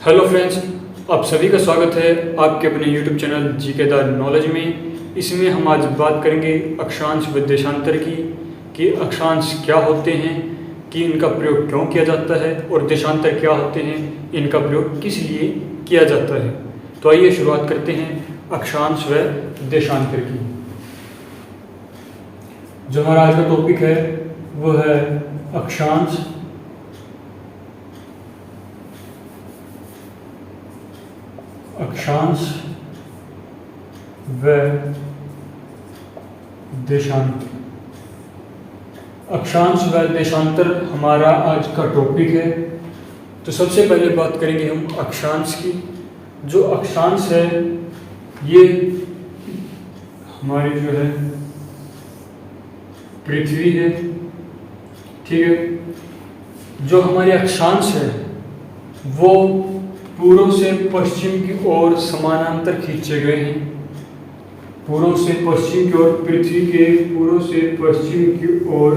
Hello friends, आप सभी का स्वागत है आपके अपने YouTube channel GK the knowledge में। इसमें हम आज बात करेंगे अक्षांश व देशांतर की, कि अक्षांश क्या होते हैं, कि इनका प्रयोग क्यों किया जाता है, और देशांतर क्या होते हैं, इनका प्रयोग किस लिए किया जाता है। तो आइए शुरुआत करते हैं अक्षांश व देशांतर की। जो हमारा आज का टॉपिक है वो है अक्षांश व देशांतर। अक्षांश व देशांतर हमारा आज का टॉपिक है। तो सबसे पहले बात करेंगे हम अक्षांश की। जो अक्षांश है ये हमारी जो है पृथ्वी है, ठीक है। जो हमारे अक्षांश है वो पूर्व से पश्चिम की ओर समानांतर खींचे गए हैं। पूर्व से पश्चिम की ओर, पृथ्वी के पूर्व से पश्चिम की ओर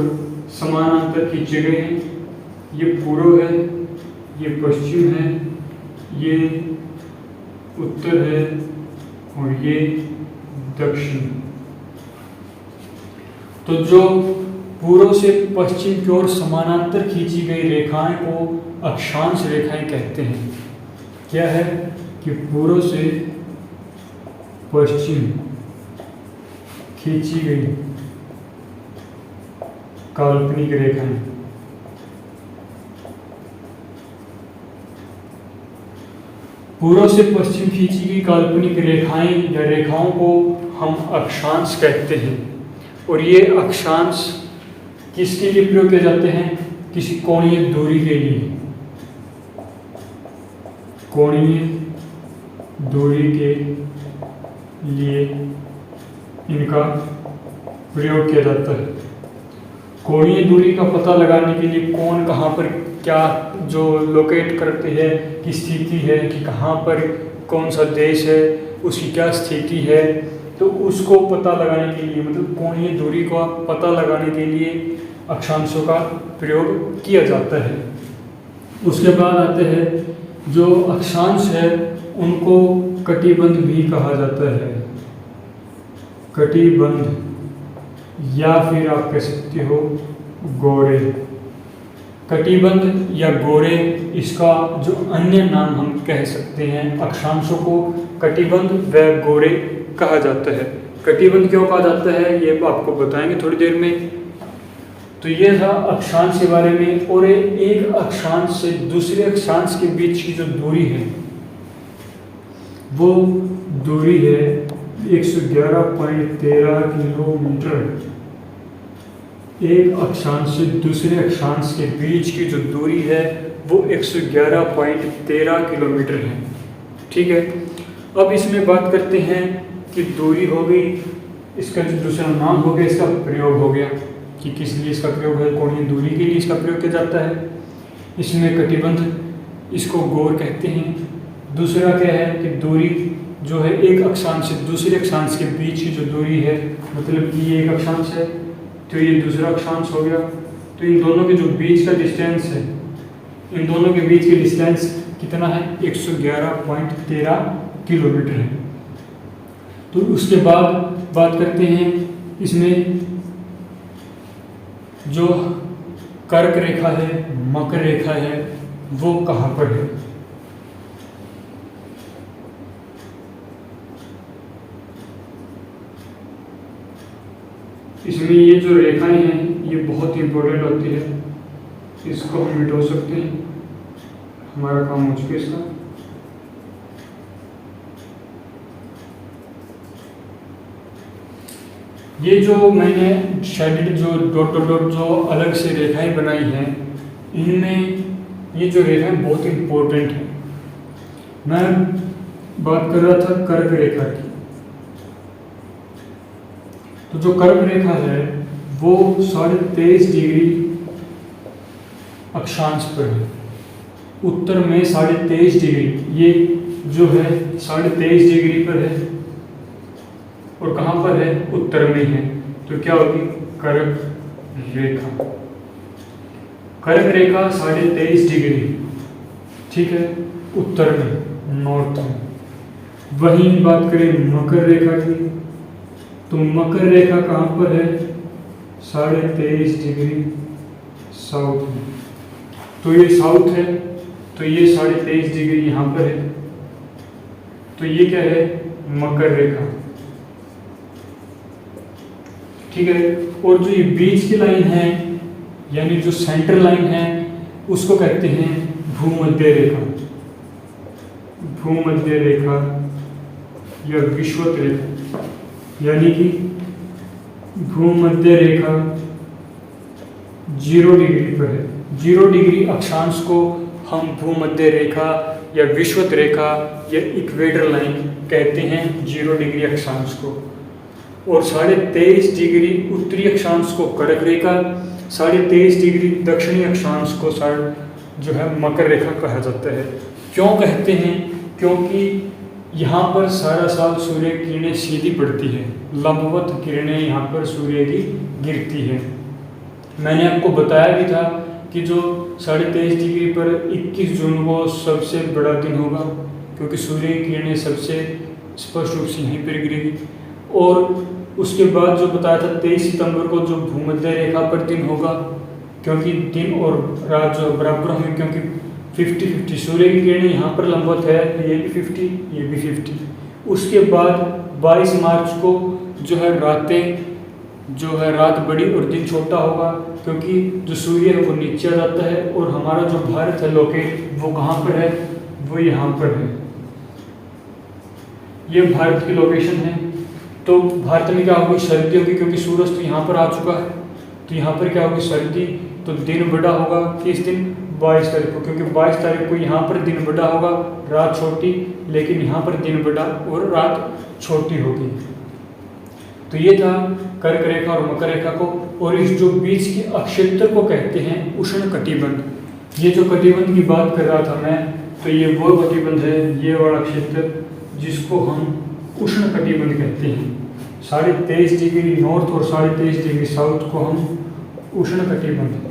समानांतर खींचे गए हैं। ये पूर्व है, ये पश्चिम है, ये उत्तर है और ये दक्षिण। तो जो पूर्व से पश्चिम की ओर समानांतर खींची गई रेखाएं को अक्षांश रेखाएं कहते हैं। क्या है कि पूर्व से पश्चिम खींची गई काल्पनिक रेखाएं, पूर्व से पश्चिम खींची गई काल्पनिक रेखाएं या रेखाओं को हम अक्षांश कहते हैं। और ये अक्षांश किसके लिए प्रयोग किए जाते हैं? किसी कोणीय दूरी के लिए। कोणीय दूरी के लिए इनका प्रयोग किया जाता है। कोणीय दूरी का पता लगाने के लिए कोण कहाँ पर क्या जो लोकेट करते हैं, की स्थिति है कि कहाँ पर कौन सा देश है, उसकी क्या स्थिति है, तो उसको पता लगाने के लिए, मतलब कोणीय दूरी का पता लगाने के लिए अक्षांशों का प्रयोग किया जाता है। उसके बाद आते हैं जो अक्षांश है उनको कटिबंध भी कहा जाता है। कटिबंध या फिर आप कह सकते हो गोरे। कटिबंध या गोरे इसका जो अन्य नाम हम कह सकते हैं। अक्षांशों को कटिबंध व गोरे कहा जाता है। कटिबंध क्यों कहा जाता है ये आपको बताएंगे थोड़ी देर में। तो ये था अक्षांश के बारे में। और एक अक्षांश से दूसरे अक्षांश के बीच की जो दूरी है वो दूरी है 111.13 किलोमीटर। एक अक्षांश से दूसरे अक्षांश के बीच की जो दूरी है वो 111.13 किलोमीटर है, ठीक है। अब इसमें बात करते हैं कि दूरी हो गई, इसका जो दूसरा नाम हो गया, इसका प्रयोग हो गया कि किस लिए इसका प्रयोग है। कोणीय दूरी के लिए इसका प्रयोग किया जाता है। इसमें कटिबंध इसको गोर कहते हैं। दूसरा क्या है कि दूरी जो है एक अक्षांश से दूसरे अक्षांश के बीच की जो दूरी है, मतलब कि ये एक अक्षांश है तो ये दूसरा अक्षांश हो गया। तो इन दोनों के जो बीच का डिस्टेंस है, इन दोनों के बीच की डिस्टेंस कितना है? 111.13 किलोमीटर है। तो उसके बाद बात करते हैं इसमें जो कर्क रेखा है, मकर रेखा है, वो कहाँ पर है? इसमें ये जो रेखाएं हैं ये बहुत इंपॉर्टेंट होती है। इसको हम मिटा सकते हैं, हमारा काम हो चुका इसका। ये जो मैंने शेडेड जो डॉट डॉट डॉट जो अलग से रेखाएं बनाई हैं, इनमें ये जो रेखाएं बहुत इंपॉर्टेंट है। मैं बात कर रहा था कर्क रेखा की। तो जो कर्क रेखा है वो 23.5 डिग्री अक्षांश पर है। उत्तर में 23.5 डिग्री, ये जो है 23.5 डिग्री पर है। और कहाँ पर है? उत्तर में है। तो क्या होगी? कर्क रेखा। कर्क रेखा 23.5 डिग्री, ठीक है, उत्तर में, नॉर्थ में। वहीं बात करें मकर रेखा की, तो मकर रेखा कहाँ पर है? 23.5 डिग्री साउथ में। तो ये साउथ है, तो ये 23.5 डिग्री यहाँ पर है, तो ये क्या है? मकर रेखा। ठीक है, और जो ये बीच की लाइन है, यानी जो सेंटर लाइन है, उसको कहते हैं भूमध्य रेखा। भूमध्य रेखा या विषुवत रेखा, यानी कि भूमध्य रेखा 0 डिग्री पर है। 0 डिग्री अक्षांश को हम भूमध्य रेखा या विषुवत रेखा या इक्वेटर लाइन कहते हैं, 0 डिग्री अक्षांश को। और 23.5 डिग्री उत्तरी अक्षांश को कर्क रेखा, 23.5 डिग्री दक्षिणी अक्षांश को जो है मकर रेखा कहा जाता है। क्यों कहते हैं? क्योंकि यहाँ पर सारा साल सूर्य की किरणें सीधी पड़ती है, लंबवत किरणें यहाँ पर सूर्य की गिरती है। मैंने आपको बताया भी था कि जो 23.5 डिग्री पर 21 जून को सबसे बड़ा दिन होगा, क्योंकि सूर्य की किरणें सबसे स्पष्ट रूप से यहीं पर गिरेगी। और उसके बाद जो बताया था 23 सितंबर को जो भूमध्य रेखा पर दिन होगा, क्योंकि दिन और रात जो बराबर होंगे, क्योंकि 50-50 सूर्य की किरणें यहाँ पर लंबवत है, ये भी 50, ये भी 50। उसके बाद 22 मार्च को जो है रात बड़ी और दिन छोटा होगा, क्योंकि जो सूर्य है वो नीचे आ जाता है और हमारा जो भारत है लोकेट वो कहाँ पर है? वो यहाँ पर है। ये भारत की लोकेशन है। तो भारत में क्या होगी? सर्दी होगी, क्योंकि सूरज तो यहाँ पर आ चुका है, तो यहाँ पर क्या होगी? सर्दी। तो दिन बड़ा होगा किस दिन? 22 तारीख को, क्योंकि 22 तारीख को यहाँ पर दिन बड़ा होगा, रात छोटी, लेकिन यहाँ पर दिन बड़ा और रात छोटी होगी। तो ये था कर्क रेखा और मकर रेखा को। और इस जो बीच के अक्षेत्र को कहते हैं उष्ण कटिबंध। ये जो कटिबंध की बात कर रहा था मैं, तो ये वो कटिबंध है, ये वाला क्षेत्र जिसको हम उष्ण कटिबंध कहते हैं। 23.5 डिग्री नॉर्थ और 23.5 डिग्री साउथ को हम उष्ण कटिबंध,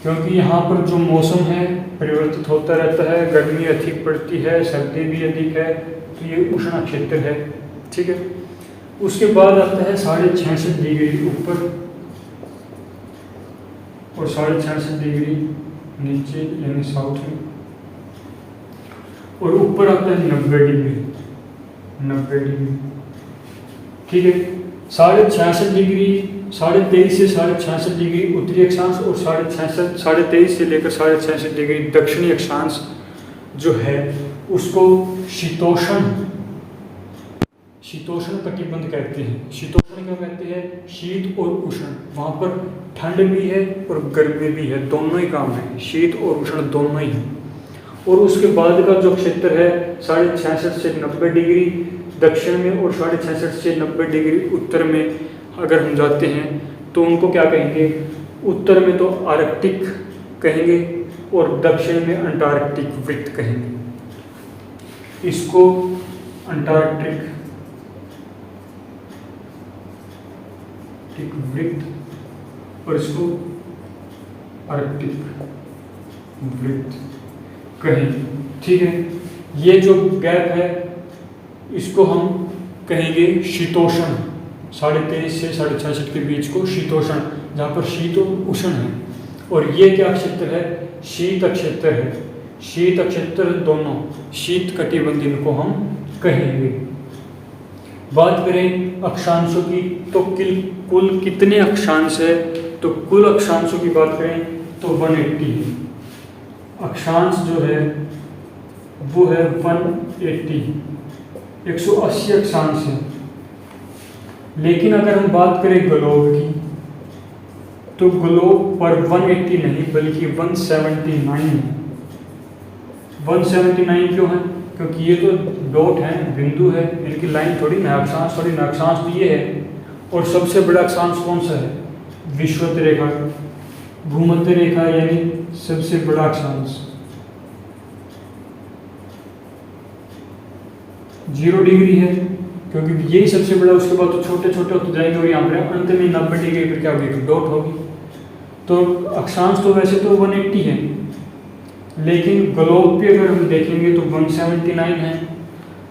क्योंकि यहाँ पर जो मौसम है परिवर्तित होता रहता है, गर्मी अधिक पड़ती है, सर्दी भी अधिक है, तो ये उष्ण क्षेत्र है। ठीक है, उसके बाद आता है 66.5 डिग्री ऊपर और 66.5 डिग्री नीचे, यानी साउथ में। और ऊपर आता है 90 डिग्री। ठीक है, 66.5 डिग्री, 23.5 से 66.5 डिग्री उत्तरी अक्षांश और 23.5 से लेकर 66.5 डिग्री दक्षिणी अक्षांश जो है उसको शीतोष्ण कटिबंध कहते हैं। शीतोष्ण क्या कहते हैं? शीत और उष्ण। वहाँ पर ठंड भी है और गर्मी भी है, दोनों ही काम है, शीत और उष्ण दोनों ही है। और उसके बाद का जो क्षेत्र है 66.5 से 90 डिग्री दक्षिण में और 66.5 से 90 डिग्री उत्तर में अगर हम जाते हैं तो उनको क्या कहेंगे? उत्तर में तो आर्कटिक कहेंगे और दक्षिण में अंटार्कटिक वृत्त कहेंगे। इसको अंटार्कटिक वृत्त और इसको आर्कटिक वृत्त कहेंगे। ठीक है, ये जो गैप है इसको हम कहेंगे शीतोष्ण। 23.5 से 66.5 के बीच को शीतोष्ण, जहाँ पर शीत और उष्ण है। और ये क्या क्षेत्र है? शीत क्षेत्र है। शीत क्षेत्र दोनों, शीत कटिबंध इनको हम कहेंगे। बात करें अक्षांशों की, तो कुल कितने अक्षांश है? तो कुल अक्षांशों की बात करें तो 180 है। अक्षांश जो है वो है 180 अक्षांश है। लेकिन अगर हम बात करें ग्लोब की, तो ग्लोब पर 180 नहीं बल्कि 179 है। 179 क्यों है? क्योंकि ये तो डॉट है, बिंदु है, इनकी लाइन थोड़ी ना, अक्षांश थोड़ी ना, अक्षांश तो ये है। और सबसे बड़ा अक्षांश कौन सा है? विषुवत रेखा, भूमध्य रेखा, यानी सबसे बड़ा अक्षांश 0 डिग्री है, क्योंकि यही सबसे बड़ा। उसके बाद तो छोटे छोटे होते जाएंगे और यहाँ पर अंत में 90 डिग्री पर क्या होगी? डॉट होगी। तो अक्षांश तो वैसे तो 180 है, लेकिन ग्लोब पे अगर हम देखेंगे तो 179 है।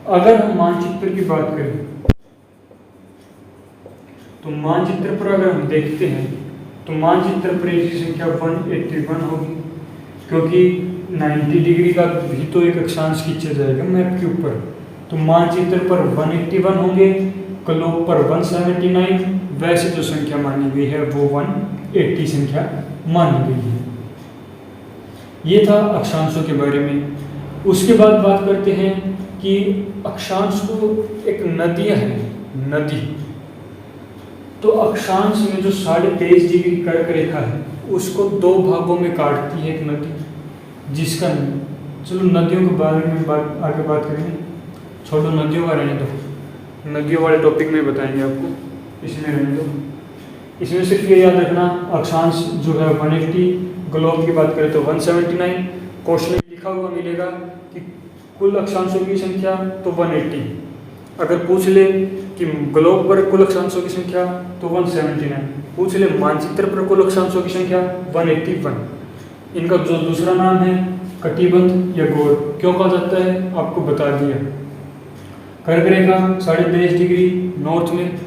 अगर हम मानचित्र की बात करें तो मानचित्र पर अगर हम देखते हैं तो मानचित्र पर इसकी संख्या 181 होगी, क्योंकि 90 डिग्री का भी तो एक अक्षांश खींचा जाएगा मैप के ऊपर। तो मानचित्र पर 181 होंगे, ग्लोब पर 179, वैसे जो संख्या मानी गई है वो 180 संख्या मानी गई है। ये था अक्षांशों के बारे में। उसके बाद बात करते हैं कि अक्षांश को एक नदियाँ हैं, नदी। तो अक्षांश में जो 23.5 डिग्री कर्क रेखा है उसको दो भागों में काटती है एक नदी, जिसका, चलो नदियों के बारे में आगे बात करेंगे, छोड़ो नदियों का रहने दो, नदियों वाले टॉपिक में बताएंगे आपको, इसमें रहने दो। इसमें सिर्फ ये याद रखना अक्षांश जो है 180, ग्लोब की बात करें तो 179। क्वेश्चन में लिखा हुआ मिलेगा कि कुल अक्षांशों की संख्या तो 180, अगर पूछ ले कि ग्लोब पर कुल अक्षांशों की संख्या तो 179, पूछ ले मानचित्र पर कुल अक्षांशों की संख्या 181। इनका जो दूसरा नाम है कटिबंध या गोल क्यों कहा जाता है आपको बता दिया। कर्क रेखा 23.5 डिग्री नॉर्थ में,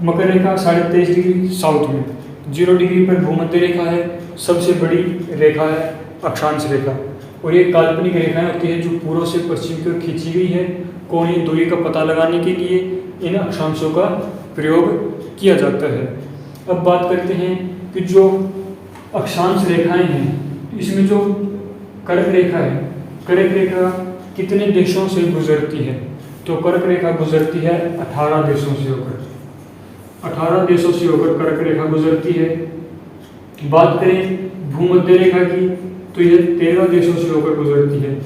मकर रेखा 23.5 डिग्री साउथ में, 0 डिग्री पर भूमध्य रेखा है, सबसे बड़ी रेखा है अक्षांश रेखा। और ये काल्पनिक रेखाएं होती है जो पूर्व से पश्चिम की ओर खींची गई है, कोणीय दूरी का पता लगाने के लिए इन अक्षांशों का प्रयोग किया जाता है। अब बात करते हैं कि जो अक्षांश रेखाएं हैं, इसमें जो कर्क रेखा है, कर्क रेखा कितने देशों से गुजरती है? तो कर्क रेखा गुजरती है 18 देशों से होकर, 18 देशों से होकर कर्क रेखा गुजरती है। बात करें भूमध्य रेखा की तो यह 13 देशों से होकर गुजरती है।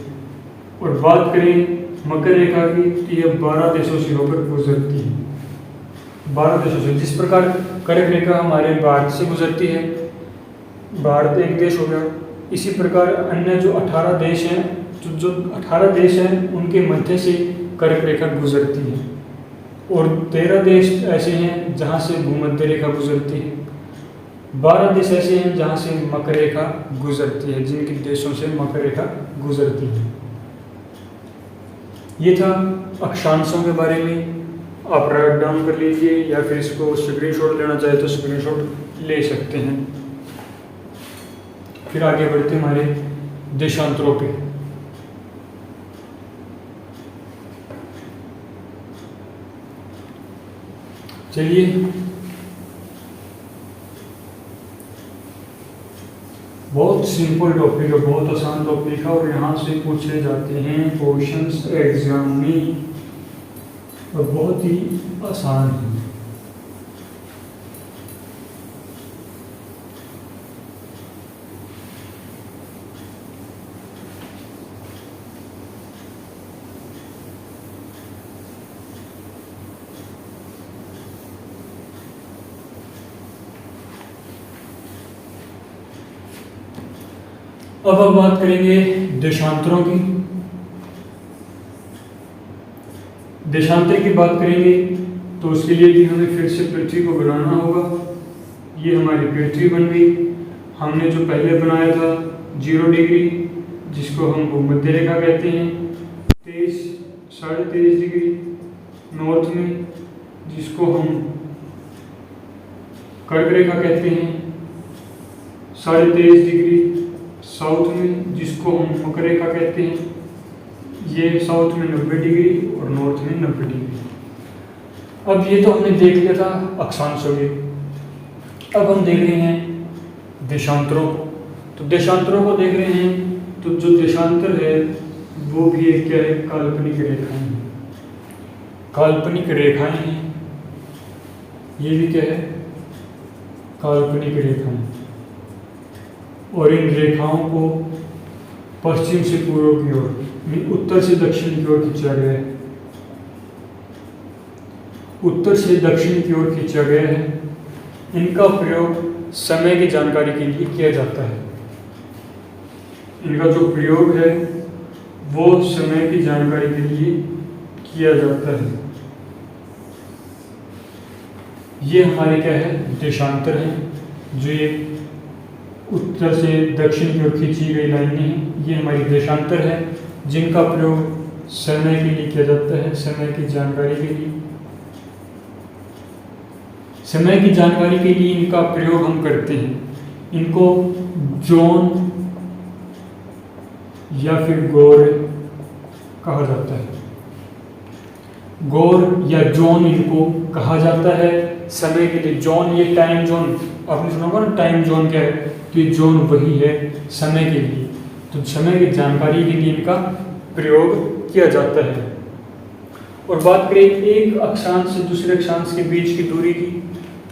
और बात करें मकर रेखा की तो यह 12 देशों से होकर गुजरती है, 12 देशों से। जिस प्रकार कर्क रेखा हमारे भारत से गुजरती है, भारत एक देश हो गया, इसी प्रकार अन्य जो 18 देश हैं, जो 18 देश हैं उनके मध्य से कर्क रेखा गुजरती है। और 13 देश ऐसे हैं जहाँ से भूमध्य रेखा गुजरती है, 12 देश ऐसे हैं जहाँ से मकर रेखा गुजरती है, जिनके देशों से मकर रेखा गुजरती है। ये था अक्षांशों के बारे में। आप राइट डाउन कर लीजिए या फिर इसको स्क्रीनशॉट लेना चाहे तो स्क्रीनशॉट ले सकते हैं। फिर आगे बढ़ते हमारे देशांतरों पे। चलिए बहुत सिंपल टॉपिक है, बहुत आसान टॉपिक है और यहाँ से पूछे जाते हैं क्वेश्चंस एग्जाम में, और बहुत ही आसान है। अब हम बात करेंगे देशांतरों की। देशांतर की बात करेंगे तो उसके लिए भी हमें फिर से पृथ्वी को बनाना होगा। ये हमारी पृथ्वी बन गई। हमने जो पहले बनाया था 0 डिग्री, जिसको हम भूमध्य रेखा कहते हैं, 23.5 डिग्री नॉर्थ में, जिसको हम कर्क रेखा कहते हैं, 23.5 डिग्री साउथ में, जिसको हम मकर रेखा कहते हैं। ये साउथ में 90 डिग्री और नॉर्थ में 90 डिग्री। अब ये तो हमने देख लिया था अक्षांशों के। अब हम देख रहे हैं देशांतरों को। तो देशांतरों को देख रहे हैं तो जो देशांतर है वो भी एक क्या है, काल्पनिक रेखाएं हैं। काल्पनिक रेखाएं हैं, ये भी क्या है, काल्पनिक रेखाएं। और इन रेखाओं को पश्चिम से पूर्व की ओर, उत्तर से दक्षिण की ओर खींचा गया है, उत्तर से दक्षिण की ओर खींचा गया है। इनका प्रयोग समय की जानकारी के लिए किया जाता है। इनका जो प्रयोग है वो समय की जानकारी के लिए किया जाता है। ये हमारे क्या है, देशांतर हैं, जो ये उत्तर से दक्षिण की ओर खींची गई लाइनें हैं, ये हमारी देशांतर है, जिनका प्रयोग समय के लिए किया जाता है, समय की जानकारी के लिए। समय की जानकारी के लिए इनका प्रयोग हम करते हैं। इनको जोन या फिर गौर कहा जाता है। गौर या जोन इनको कहा जाता है समय के लिए। जोन, ये टाइम जोन आपने सुना होगा ना, टाइम जोन क्या है, तो ये जोन वही है समय के लिए। तो समय की जानकारी के लिए इनका प्रयोग किया जाता है। और बात करें एक अक्षांश से दूसरे अक्षांश के बीच की दूरी की,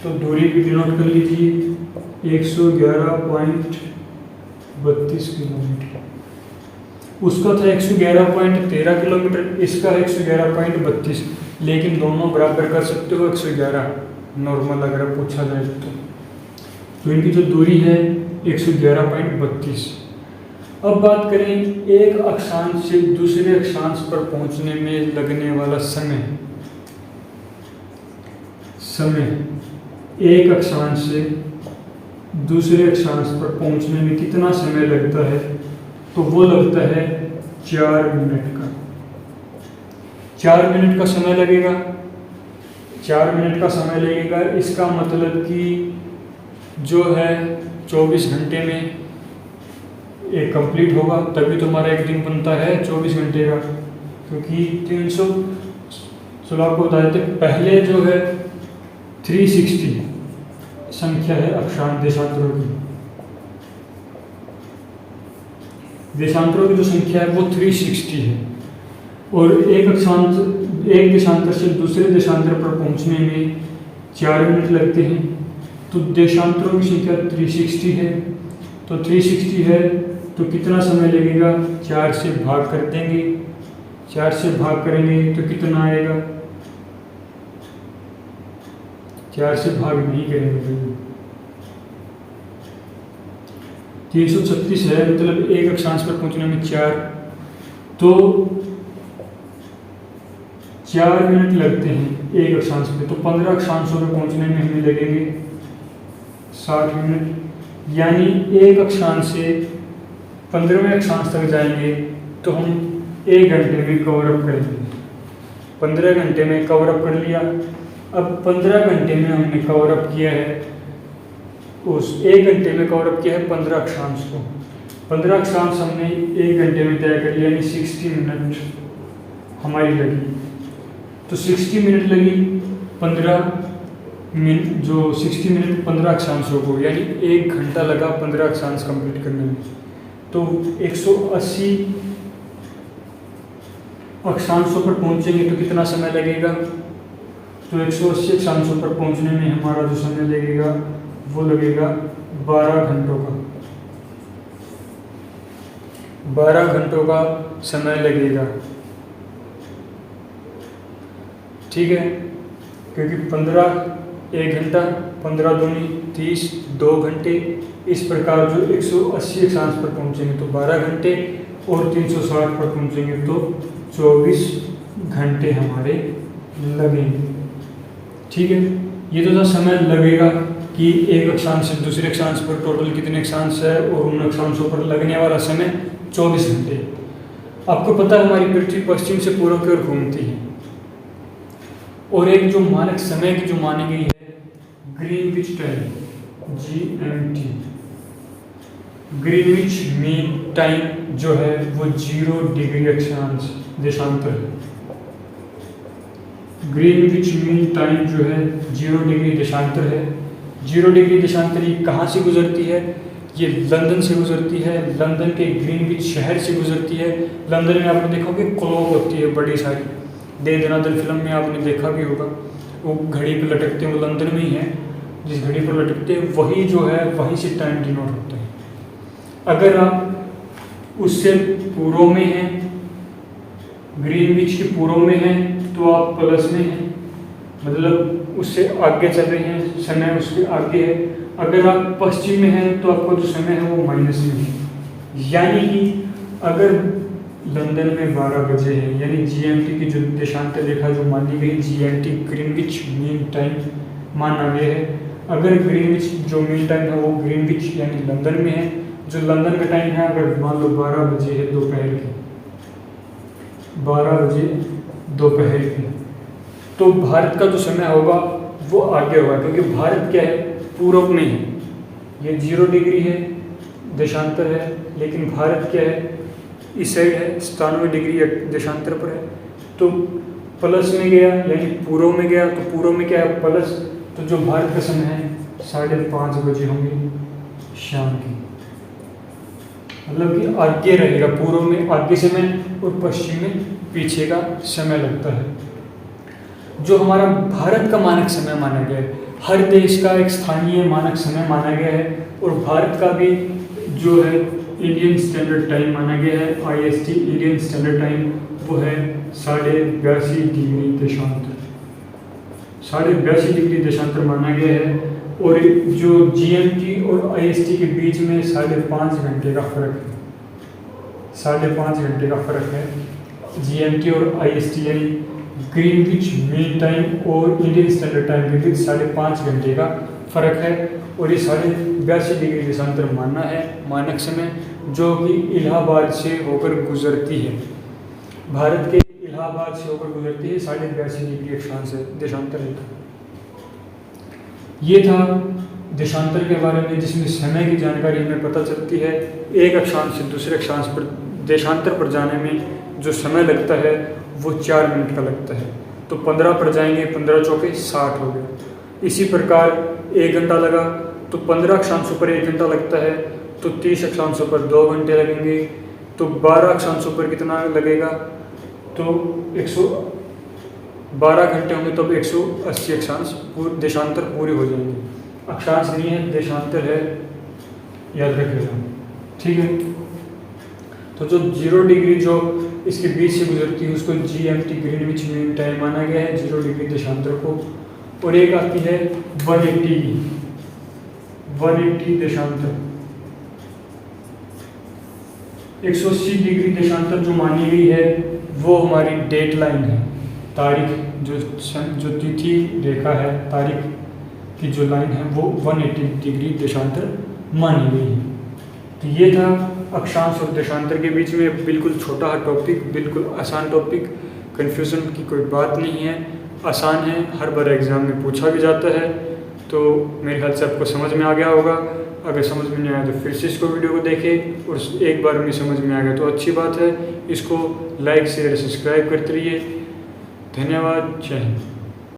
तो दूरी भी डिनोट कर लीजिए 111.32 किलोमीटर। उसका था 111.13 किलोमीटर, इसका 111.32, लेकिन दोनों बराबर कर सकते हो 111 नॉर्मल अगर पूछा जाए तो इनकी जो दूरी है 111.32। अब बात करें एक अक्षांश से दूसरे अक्षांश पर पहुंचने में लगने वाला समय एक अक्षांश से दूसरे अक्षांश पर पहुंचने में कितना समय लगता है, तो वो लगता है 4 मिनट का। 4 मिनट का समय लगेगा, 4 मिनट का समय लगेगा। इसका मतलब कि जो है 24 घंटे में एक कंप्लीट होगा, तभी तो हमारा एक दिन बनता है 24 घंटे का। क्योंकि 316 आपको बताए थे पहले, जो है 360 संख्या है अक्षांश देशांतरों की। देशांतरों की जो संख्या है वो 360 है। और एक देशांतर से दूसरे देशांतर पर पहुंचने में 4 मिनट लगते हैं। तो देशांतरों की संख्या 360 है, तो 360 है तो कितना समय लगेगा, 4 से भाग कर देंगे। 4 से भाग करेंगे तो कितना आएगा, 4 से भाग नहीं करेंगे, 336 है, मतलब एक अक्षांश पर पहुंचने में 4, तो 4 मिनट लगते हैं एक अक्षांश पे। तो 15 अक्षांशों में पहुंचने में हमें लगेंगे 60 मिनट। यानी एक अक्षांश से 15वें अक्षांश तक जाएंगे तो हम 1 घंटे में कवर अप करेंगे। 15 घंटे में कवर अप कर लिया। अब 15 घंटे में हमने कवर अप किया है, उस 1 घंटे में कवर अप किया है 15 अक्षांश को। 15 अक्षांश हमने 1 घंटे में तय कर लिया, यानी 60 मिनट हमारी लगी। तो 60 मिनट लगी 15 मिनट, जो 60 मिनट 15 अक्षांशों को, यानी 1 घंटा लगा 15 अक्षांश कंप्लीट करने में। तो 180 अक्षांशों पर पहुंचेंगे तो कितना समय लगेगा, तो 180 अक्षांशों पर पहुंचने में हमारा जो समय लगेगा वो लगेगा 12 घंटों का। 12 घंटों का समय लगेगा, ठीक है। क्योंकि 1 घंटा 15 दूनी 30, 2 घंटे, इस प्रकार जो 180 अक्षांश पर पहुंचेंगे तो 12 घंटे, और 360 पर पहुंचेंगे तो 24 घंटे हमारे लगेंगे, ठीक है। ये तो था समय लगेगा कि एक अक्षांश से दूसरे अक्षांश पर टोटल कितने अक्षांश है, और उन अक्षांशों पर लगने वाला समय 24 घंटे। आपको पता है हमारी पृथ्वी पश्चिम से पूर्व की ओर घूमती है, और एक जो मानक समय की जो मानी गई है Greenwich time, GMT, Greenwich mean time जो है वो 0 डिग्री अक्षांश देशांतर है। ग्रीनविच मीन टाइम जो है 0 डिग्री देशांतर है। 0 डिग्री देशांतर ये कहाँ से गुजरती है, ये लंदन से गुजरती है, लंदन के ग्रीनविच शहर से गुजरती है। लंदन में आपने देखा कि क्लॉक होती है बड़ी सारी, दे दनादन फिल्म में आपने देखा भी होगा, वो घड़ी पर लटकते हैं, वो लंदन में ही है। जिस घड़ी पर लटकते हैं वही जो है वहीं से टाइम डिनोट होता है। अगर आप उससे पूर्व में हैं, ग्रीनविच के पूर्व में हैं, तो आप प्लस में हैं, मतलब उससे आगे चल रहे हैं, समय उसके आगे है। अगर आप पश्चिम में हैं तो आपका जो समय है वो माइनस में है। यानी कि अगर लंदन में 12 बजे है, यानी GMT की जो देशांतर रेखा जो मानी गई, GMT ग्रीनविच मीन टाइम माना गया है, अगर ग्रीनविच जो मेन टाइम है वो ग्रीनविच यानी लंदन में है, जो लंदन का टाइम है अगर मान लो 12 बजे है दोपहर के, 12 बजे दोपहर के, तो भारत का जो समय होगा वो आगे होगा, क्योंकि भारत क्या है पूर्व में है, ये 0 डिग्री है देशांतर है, लेकिन भारत क्या है इस साइड है 97 डिग्री देशांतर पर है। तो प्लस में गया यानी पूर्व में गया, तो पूर्व में क्या है प्लस, तो जो भारत का समय है 5:30 बजे होंगे शाम की, मतलब कि आगे रहेगा, पूर्व में आगे समय और पश्चिम में पीछे का समय लगता है। जो हमारा भारत का मानक समय माना गया है, हर देश का एक स्थानीय मानक समय माना गया है, और भारत का भी जो है इंडियन स्टैंडर्ड टाइम माना गया है, IST इंडियन स्टैंडर्ड टाइम, वो है 82.5 डिग्री देशांतर, 82.5 डिग्री देशांतर माना गया है। और जो GMT और IST के बीच में 5.5 घंटे का फर्क है, 5.5 घंटे का फर्क है। GMT और IST यानी ग्रीनविच मीन टाइम और इंडियन स्टैंडर्ड टाइम के बीच 5.5 घंटे का फर्क है, और ये 82.5 डिग्री देशांतर मानना है मानक समय, जो कि इलाहाबाद से होकर गुजरती है, भारत के इलाहाबाद से होकर गुजरती है, 82.5 डिग्री अक्षांश देशांतर है। ये था देशांतर के बारे में, जिसमें समय की जानकारी हमें पता चलती है। एक अक्षांश से दूसरे अक्षांश पर देशांतर पर जाने में जो समय लगता है वो 4 मिनट का लगता है, तो 15 पर जाएंगे, 15 चौके 60 हो गए। इसी प्रकार 1 घंटा लगा, तो 15 अक्षांशों पर 1 घंटा लगता है, तो 30 अक्षांशों पर 2 घंटे लगेंगे, तो 12 अक्षांशों पर कितना लगेगा, तो 112 घंटे होंगे, तो 180 अक्षांश देशांतर पूरे हो जाएंगे। अक्षांश नहीं है देशांतर है, याद रखिएगा, ठीक है। तो जो 0 डिग्री जो इसके बीच से गुजरती है उसको GMT ग्रीनविच मीन टाइम माना गया है, 0 डिग्री देशांतर को। और एक आती है 180 देशांतर, 180 डिग्री देशांतर जो मानी गई है वो हमारी डेट लाइन है, तारीख जो तिथि रेखा है, तारीख की जो लाइन है वो 180 डिग्री देशांतर मानी गई है। तो ये था अक्षांश और देशांतर के बीच में बिल्कुल छोटा टॉपिक, बिल्कुल आसान टॉपिक, कन्फ्यूज़न की कोई बात नहीं है, आसान है, हर बार एग्ज़ाम में पूछा भी जाता है। तो मेरे ख्याल से आपको समझ में आ गया होगा। अगर समझ में नहीं आया तो फिर से इसको वीडियो को देखें, और एक बार में समझ में आ गया तो अच्छी बात है। इसको लाइक शेयर सब्सक्राइब करते रहिए। धन्यवाद, जय हिंद।